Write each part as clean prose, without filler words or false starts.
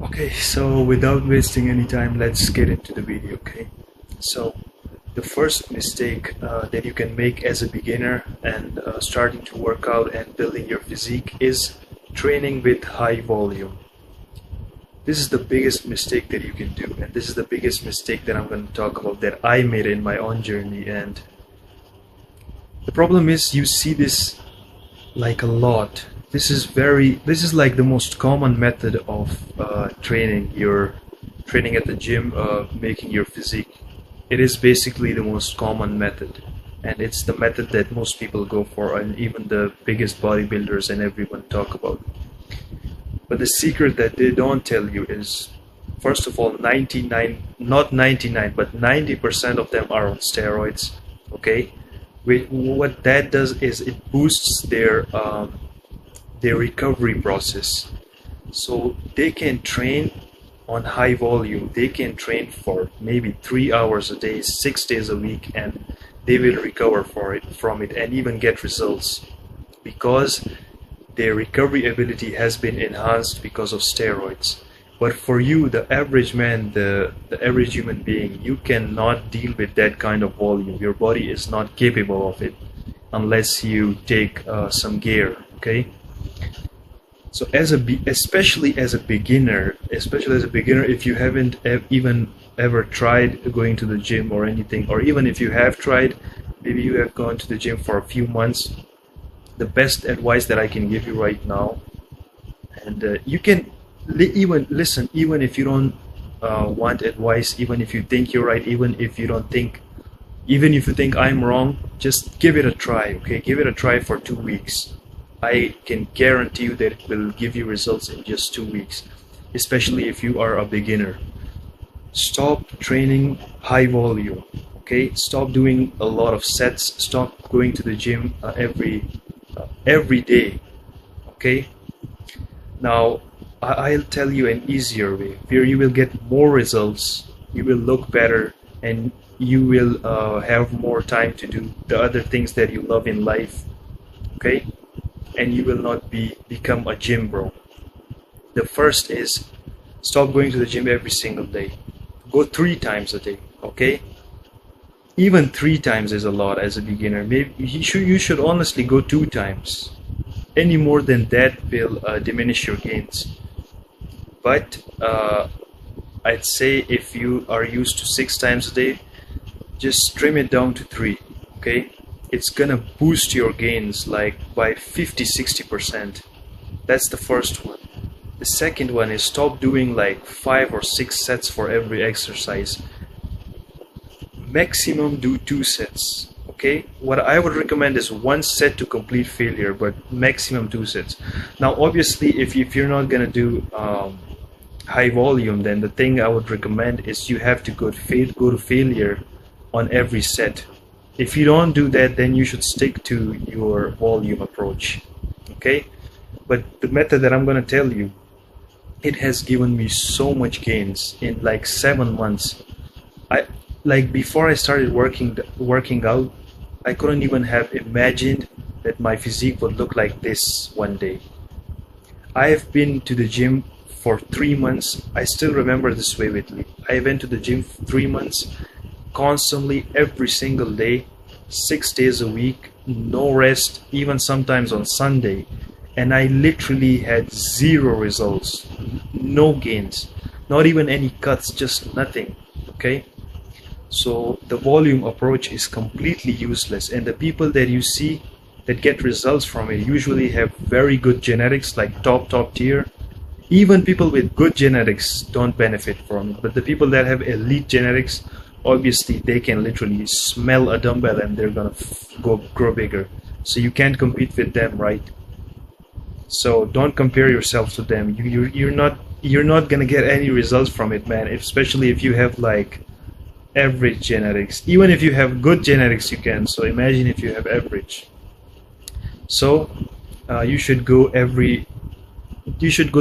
Okay, so without wasting any time, let's get into the video. Okay, so the first mistake that you can make as a beginner and starting to work out and building your physique is training with high volume. This is the biggest mistake that you can do, and this is the biggest mistake that I'm going to talk about that I made in my own journey. And the problem is, you see this like a lot. This is like the most common method of training. You're training at the gym, making your physique. It is basically the most common method, and it's the method that most people go for, and even the biggest bodybuilders and everyone talk about. But the secret that they don't tell you is, first of all, 99, not 99, but 90% of them are on steroids. Okay, what that does is it boosts their recovery process. So they can train on high volume. They can train for maybe 3 hours a day, 6 days a week, and they will recover from it and even get results, because their recovery ability has been enhanced because of steroids. But for you, the average man, the average human being, you cannot deal with that kind of volume. Your body is not capable of it unless you take some gear. Okay. So especially as a beginner, if you haven't even ever tried going to the gym or anything, or even if you have tried, maybe you have gone to the gym for a few months, the best advice that I can give you right now, and you can even listen, even if you don't want advice, even if you think you're right, even if you think I'm wrong, just give it a try. Okay, give it a try for 2 weeks. I can guarantee you that it will give you results in just 2 weeks, especially if you are a beginner. Stop training high volume. Okay, stop doing a lot of sets. Stop going to the gym every day. Okay, now I'll tell you an easier way where you will get more results, you will look better, and you will have more time to do the other things that you love in life. Okay, and you will not become a gym bro. The first is, stop going to the gym every single day. Go 3 times a day. Okay, even 3 times is a lot as a beginner. Maybe you should honestly go 2 times. Any more than that will diminish your gains. But I'd say if you are used to 6 times a day, just trim it down to 3. Okay, it's gonna boost your gains like by 50-60%. That's the first one. The second one is, stop doing like 5 or 6 sets for every exercise. Maximum do 2 sets. Okay, what I would recommend is 1 set to complete failure, but maximum 2 sets. Now obviously, if you're not gonna do high volume, then the thing I would recommend is you have to go to failure on every set. If you don't do that, then you should stick to your volume approach. Okay, but the method that I'm going to tell you, it has given me so much gains in like 7 months. Before I started working out, I couldn't even have imagined that my physique would look like this one day. I have been to the gym for 3 months. I still remember this vividly. I went to the gym for 3 months, constantly, every single day, 6 days a week, no rest, even sometimes on Sunday, and I literally had 0 results, no gains, not even any cuts, just nothing. Okay, so the volume approach is completely useless, and the people that you see that get results from it usually have very good genetics, like top tier. Even people with good genetics don't benefit from it, but the people that have elite genetics, obviously they can literally smell a dumbbell and they're gonna grow bigger. So you can't compete with them, right? So don't compare yourself to them. You're not gonna get any results from it, man. Especially if you have like average genetics. Even if you have good genetics, you can. So imagine if you have average. So you should go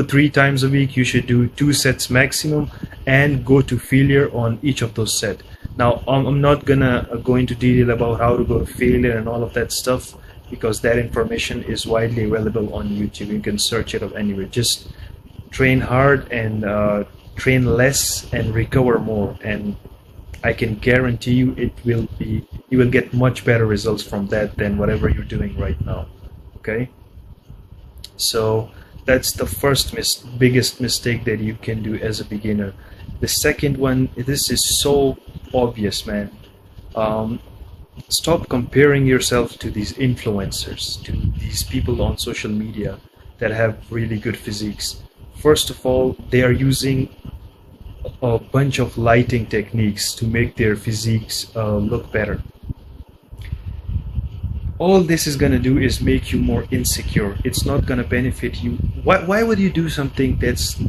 3 times a week. You should do 2 sets maximum, and go to failure on each of those sets. Now I'm not gonna go into detail about how to go to failure and all of that stuff, because that information is widely available on YouTube. You can search it up anywhere. Just train hard and train less and recover more, and I can guarantee you you will get much better results from that than whatever you're doing right now. Okay, so that's the first biggest mistake that you can do as a beginner. The second one, this is so obvious, man. Stop comparing yourself to these influencers, to these people on social media that have really good physiques. First of all, they are using a bunch of lighting techniques to make their physiques look better. All this is gonna do is make you more insecure. It's not gonna benefit you. Why would you do something that's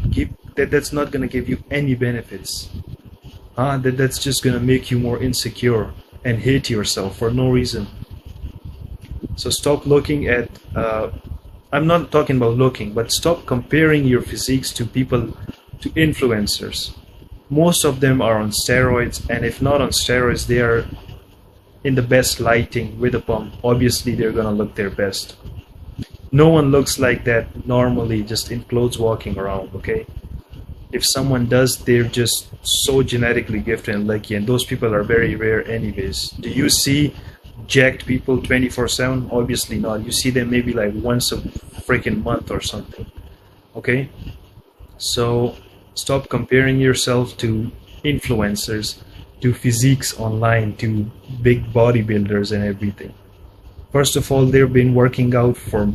not gonna give you any benefits? That's just gonna make you more insecure and hate yourself for no reason. So stop looking at I'm not talking about looking, but stop comparing your physiques to people, to influencers. Most of them are on steroids, and if not on steroids, they are in the best lighting with a pump. Obviously they're gonna look their best. No one looks like that normally, just in clothes walking around. Okay, if someone does, they're just so genetically gifted and lucky, and those people are very rare anyways. Do you see jacked people 24/7? Obviously not. You see them maybe like once a freaking month or something. Okay, so stop comparing yourself to influencers, to physiques online, to big bodybuilders and everything. First of all, they've been working out for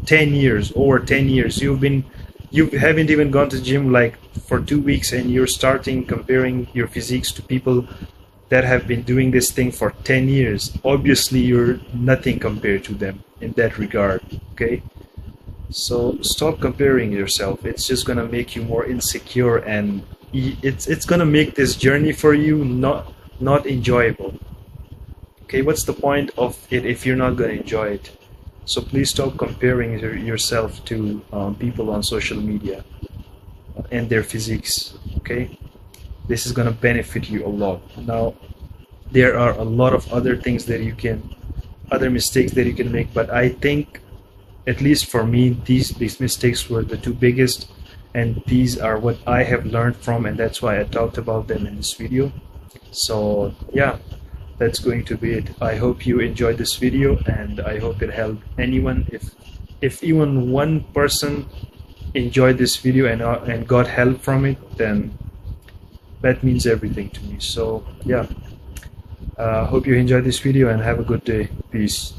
10 years, over 10 years. You haven't even gone to the gym like for 2 weeks, and you're starting comparing your physiques to people that have been doing this thing for 10 years. Obviously you're nothing compared to them in that regard. Okay, so stop comparing yourself. It's just gonna make you more insecure, and it's gonna make this journey for you not enjoyable. Okay, what's the point of it if you're not gonna enjoy it? So please stop comparing yourself to people on social media and their physiques. Okay, this is gonna benefit you a lot. Now, there are a lot of other things that other mistakes that you can make, but I think, at least for me, these mistakes were the two biggest, and these are what I have learned from, and that's why I talked about them in this video. So yeah, that's going to be it. I hope you enjoyed this video, and I hope it helped anyone. If even one person enjoyed this video and got help from it, then that means everything to me. So yeah, hope you enjoyed this video, and have a good day. Peace.